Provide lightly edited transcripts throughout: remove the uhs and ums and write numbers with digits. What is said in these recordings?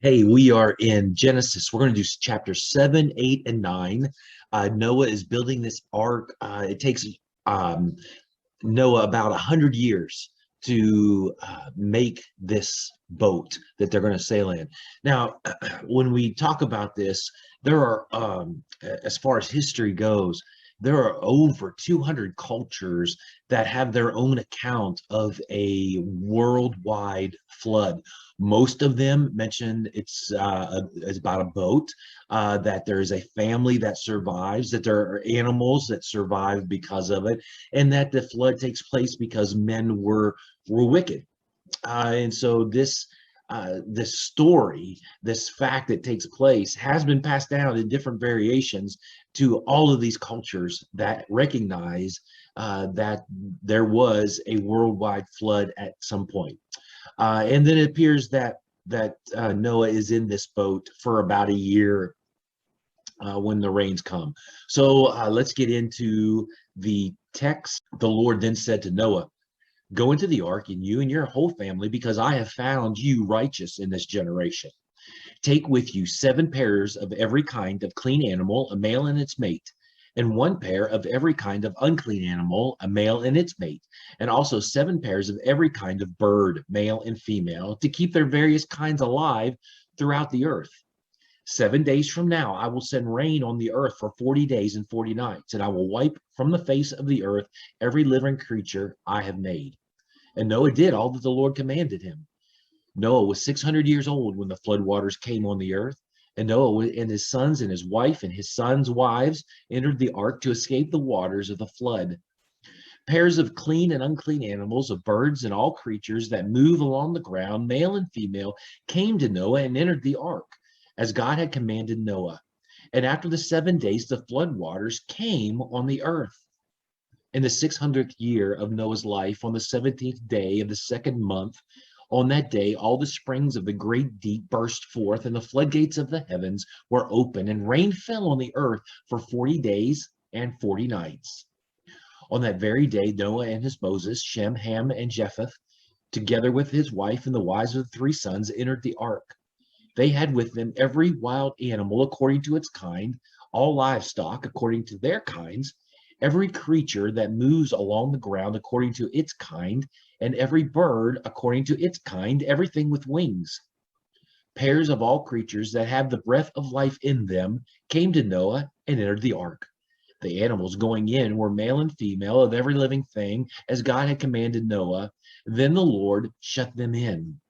Hey, we are in Genesis. We're going to do chapter 7, 8, and 9. Noah is building this ark. It takes um, Noah about 100 years to make this boat that they're going to sail in. Now, when we talk about this, there are, as far as history goes, there are over 200 cultures that have their own account of a worldwide flood. Most of them mention it's about a boat, that there is a family that survives, that there are animals that survive because of it, and that the flood takes place because men were wicked. And so this story, this fact that takes place, has been passed down in different variations to all of these cultures that recognize that there was a worldwide flood at some point. And then it appears that Noah is in this boat for about a year when the rains come. So let's get into the text. The Lord then said to Noah, "Go into the ark, and you and your whole family, because I have found you righteous in this generation. Take with you 7 pairs of every kind of clean animal, a male and its mate, and 1 pair of every kind of unclean animal, a male and its mate, and also 7 pairs of every kind of bird, male and female, to keep their various kinds alive throughout the earth. 7 days from now, I will send rain on the earth for 40 days and 40 nights, and I will wipe from the face of the earth every living creature I have made." And Noah did all that the Lord commanded him. Noah was 600 years old when the flood waters came on the earth, and Noah and his sons and his wife and his sons' wives entered the ark to escape the waters of the flood. Pairs of clean and unclean animals, of birds and all creatures that move along the ground, male and female, came to Noah and entered the ark, as God had commanded Noah. And after the 7 days, the flood waters came on the earth. In the 600th year of Noah's life, on the 17th day of the second month, on that day, all the springs of the great deep burst forth, and the floodgates of the heavens were open, and rain fell on the earth for 40 days and 40 nights. On that very day, Noah and his Moses, Shem, Ham, and Japheth, together with his wife and the wives of the 3 sons, entered the ark. They had with them every wild animal according to its kind, all livestock according to their kinds, every creature that moves along the ground according to its kind, and every bird according to its kind, everything with wings. Pairs of all creatures that have the breath of life in them came to Noah and entered the ark. The animals going in were male and female of every living thing, as God had commanded Noah. Then the Lord shut them in.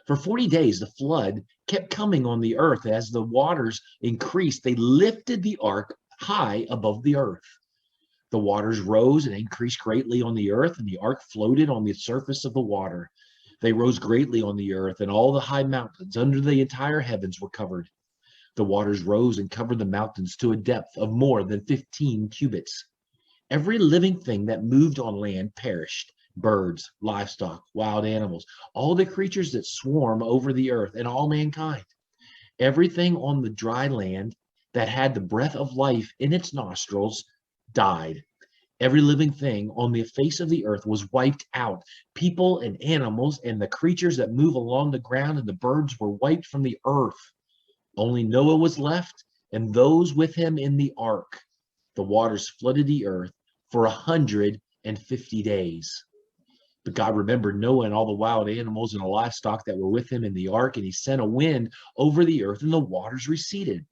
For 40 days, the flood kept coming on the earth. As the waters increased, they lifted the ark high above the earth. The waters rose and increased greatly on the earth, and the ark floated on the surface of the water. They rose greatly on the earth, and all the high mountains under the entire heavens were covered. The waters rose and covered the mountains to a depth of more than 15 cubits. Every living thing that moved on land perished: birds, livestock, wild animals, all the creatures that swarm over the earth, and all mankind. Everything on the dry land that had the breath of life in its nostrils died. Every living thing on the face of the earth was wiped out. People and animals and the creatures that move along the ground and the birds were wiped from the earth. Only Noah was left, and those with him in the ark. The waters flooded the earth for 150 days. But God remembered Noah and all the wild animals and the livestock that were with him in the ark, and he sent a wind over the earth, and the waters receded.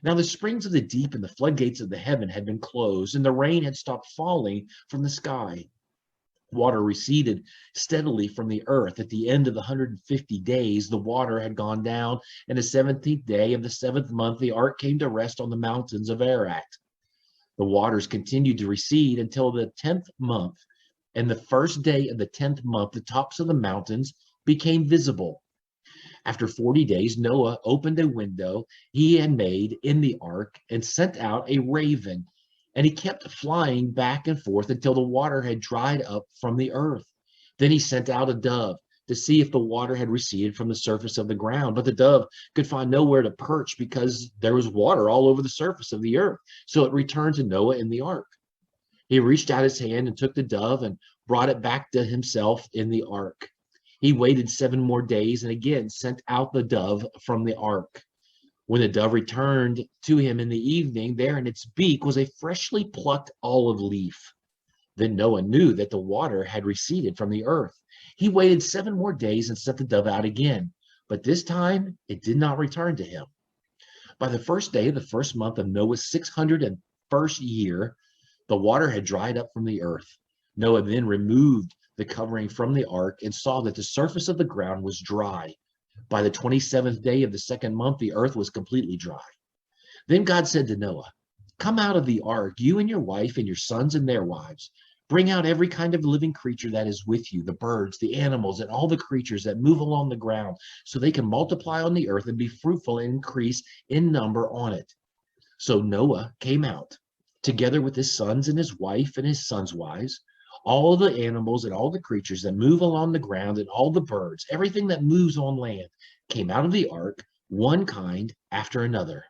Now the springs of the deep and the floodgates of the heaven had been closed, and the rain had stopped falling from the sky. Water receded steadily from the earth. At the end of the 150 days, the water had gone down, and the 17th day of the 7th month, the ark came to rest on the mountains of Ararat. The waters continued to recede until the 10th month, and the first day of the 10th month, the tops of the mountains became visible. After 40 days, Noah opened a window he had made in the ark and sent out a raven, and he kept flying back and forth until the water had dried up from the earth. Then he sent out a dove to see if the water had receded from the surface of the ground, but the dove could find nowhere to perch because there was water all over the surface of the earth. So it returned to Noah in the ark. He reached out his hand and took the dove and brought it back to himself in the ark. He waited 7 more days and again sent out the dove from the ark. When the dove returned to him in the evening, there in its beak was a freshly plucked olive leaf. Then Noah knew that the water had receded from the earth. He waited 7 more days and sent the dove out again, but this time it did not return to him. By the first day of the first month of Noah's 601st year, the water had dried up from the earth. Noah then removed the covering from the ark and saw that the surface of the ground was dry. By the 27th day of the second month, the earth was completely dry. Then God said to Noah, "Come out of the ark, you and your wife and your sons and their wives. Bring out every kind of living creature that is with you, the birds, the animals, and all the creatures that move along the ground, so they can multiply on the earth and be fruitful and increase in number on it." So Noah came out, together with his sons and his wife and his sons' wives, all the animals and all the creatures that move along the ground and all the birds, everything that moves on land, came out of the ark, one kind after another.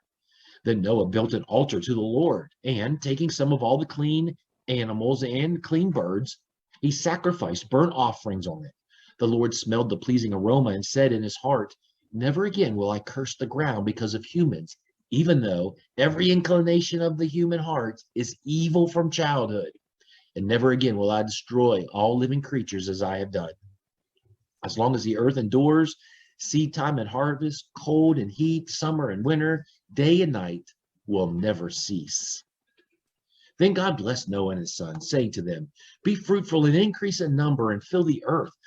Then Noah built an altar to the Lord, and taking some of all the clean animals and clean birds, he sacrificed burnt offerings on it. The Lord smelled the pleasing aroma and said in his heart, "Never again will I curse the ground because of humans, even though every inclination of the human heart is evil from childhood. And never again will I destroy all living creatures as I have done. As long as the earth endures, seed time and harvest, cold and heat, summer and winter, day and night will never cease." Then God blessed Noah and his sons, saying to them, "Be fruitful and increase in number and fill the earth.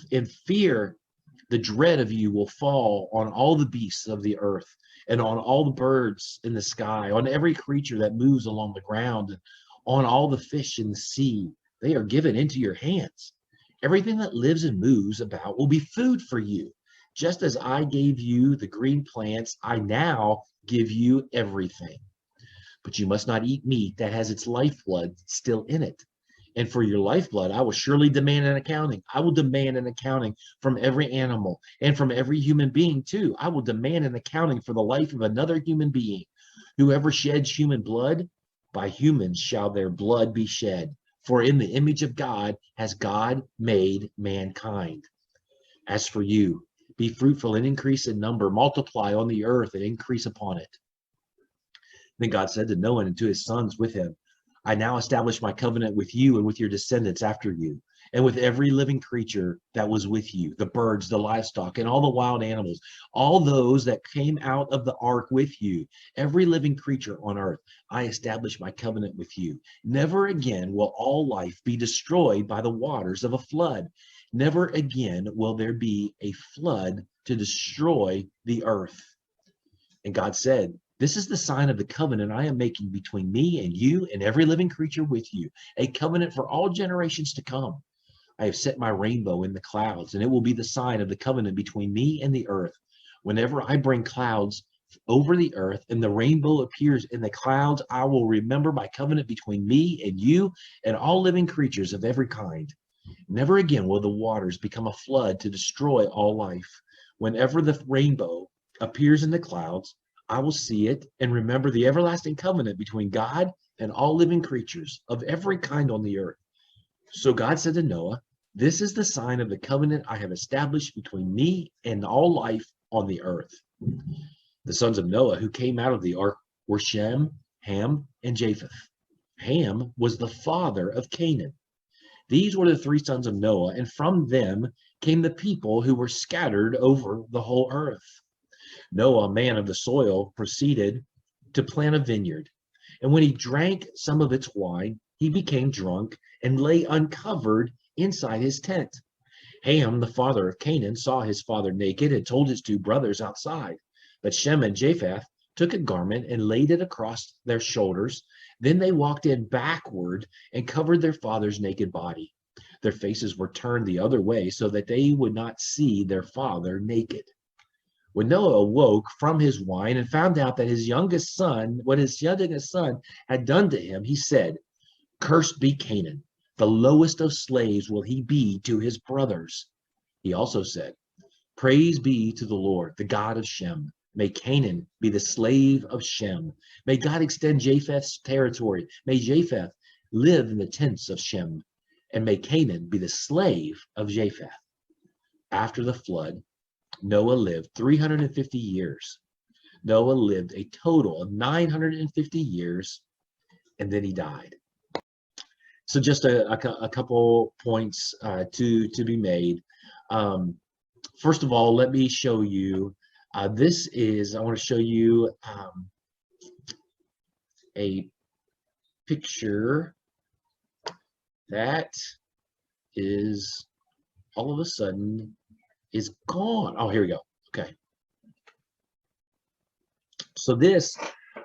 In fear, the dread of you will fall on all the beasts of the earth and on all the birds in the sky, on every creature that moves along the ground, and on all the fish in the sea. They are given into your hands. Everything that lives and moves about will be food for you. Just as I gave you the green plants, I now give you everything. But you must not eat meat that has its lifeblood still in it. And for your lifeblood, I will surely demand an accounting. I will demand an accounting from every animal and from every human being too. I will demand an accounting for the life of another human being. Whoever sheds human blood, by humans shall their blood be shed. For in the image of God has God made mankind. As for you, be fruitful and increase in number, multiply on the earth and increase upon it." Then God said to Noah and to his sons with him, "I now establish my covenant with you and with your descendants after you, and with every living creature that was with you, the birds, the livestock, and all the wild animals, all those that came out of the ark with you, every living creature on earth. I establish my covenant with you. Never again will all life be destroyed by the waters of a flood. Never again will there be a flood to destroy the earth." And God said, "This is the sign of the covenant I am making between me and you and every living creature with you, a covenant for all generations to come. I have set my rainbow in the clouds, and it will be the sign of the covenant between me and the earth. Whenever I bring clouds over the earth and the rainbow appears in the clouds, I will remember my covenant between me and you and all living creatures of every kind. Never again will the waters become a flood to destroy all life. Whenever the rainbow appears in the clouds, I will see it and remember the everlasting covenant between God and all living creatures of every kind on the earth." So God said to Noah, "This is the sign of the covenant I have established between me and all life on the earth." The sons of Noah who came out of the ark were Shem, Ham, and Japheth. Ham was the father of Canaan. These were the 3 sons of Noah, and from them came the people who were scattered over the whole earth. Noah, a man of the soil, proceeded to plant a vineyard. And when he drank some of its wine, he became drunk and lay uncovered inside his tent. Ham, the father of Canaan, saw his father naked and told his 2 brothers outside. But Shem and Japheth took a garment and laid it across their shoulders. Then they walked in backward and covered their father's naked body. Their faces were turned the other way so that they would not see their father naked. When Noah awoke from his wine and found out that what his youngest son had done to him, he said, "Cursed be Canaan, the lowest of slaves will he be to his brothers." He also said, "Praise be to the Lord, the God of Shem. May Canaan be the slave of Shem. May God extend Japheth's territory. May Japheth live in the tents of Shem. And may Canaan be the slave of Japheth." after the flood, Noah lived 350 years. Noah lived a total of 950 years, and then he died. So just a couple points to be made. First of all, let me show you. I want to show you a picture that is all of a sudden is gone. Oh, here we go. Okay. So this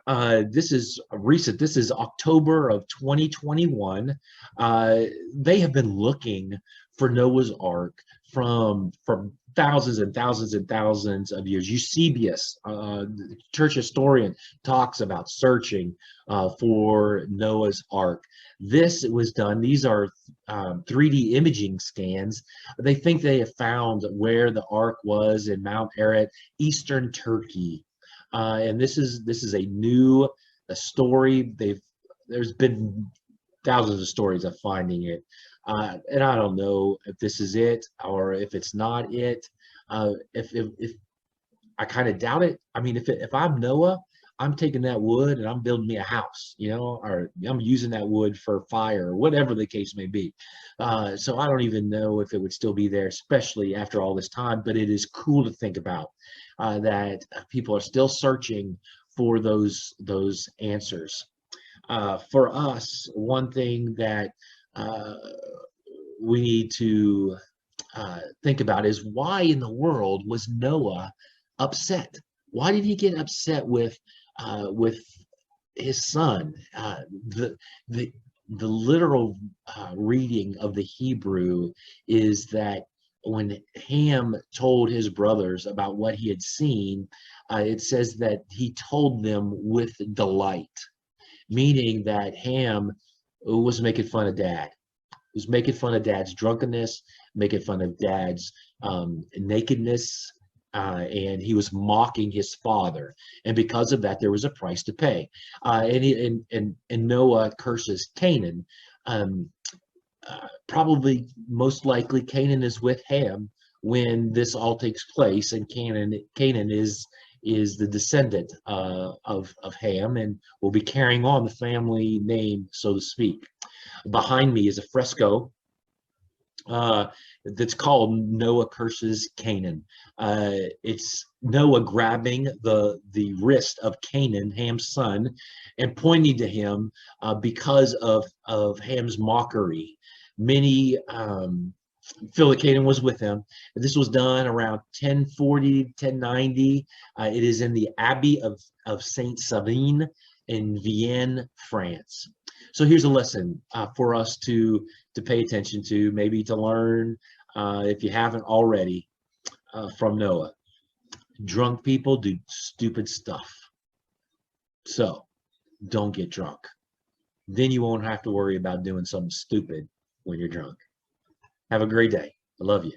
is recent. This is October of 2021. They have been looking for Noah's Ark from thousands and thousands and thousands of years. Eusebius, the church historian, talks about searching for Noah's Ark. This was done. These are 3D imaging scans. They think they have found where the Ark was in Mount Ararat, eastern Turkey. And this is a story. There's been thousands of stories of finding it, and I don't know if this is it or if it's not it. If I kind of doubt it. I mean, if I'm Noah, I'm taking that wood and I'm building me a house, or I'm using that wood for fire or whatever the case may be. So I don't even know if it would still be there, especially after all this time. But it is cool to think about that people are still searching for those answers. For us, one thing that we need to think about is, why in the world was Noah upset? Why did he get upset with his son? The literal reading of the Hebrew is that when Ham told his brothers about what he had seen, it says that he told them with delight, meaning that Ham was making fun of dad. He was making fun of dad's drunkenness, making fun of dad's nakedness, and he was mocking his father. And because of that, there was a price to pay. And Noah curses Canaan. Probably, most likely, Canaan is with Ham when this all takes place, and Canaan is the descendant of Ham, and will be carrying on the family name, so to speak. Behind me is a fresco that's called Noah Curses Canaan. It's Noah grabbing the wrist of Canaan, Ham's son, and pointing to him because of Ham's mockery. Many feel that Canaan was with him. This was done around 1040, 1090. It is in the Abbey of Saint Savin in Vienne, France. So here's a lesson for us to pay attention to, maybe to learn, if you haven't already, from Noah. Drunk people do stupid stuff. So don't get drunk. Then you won't have to worry about doing something stupid when you're drunk. Have a great day. I love you.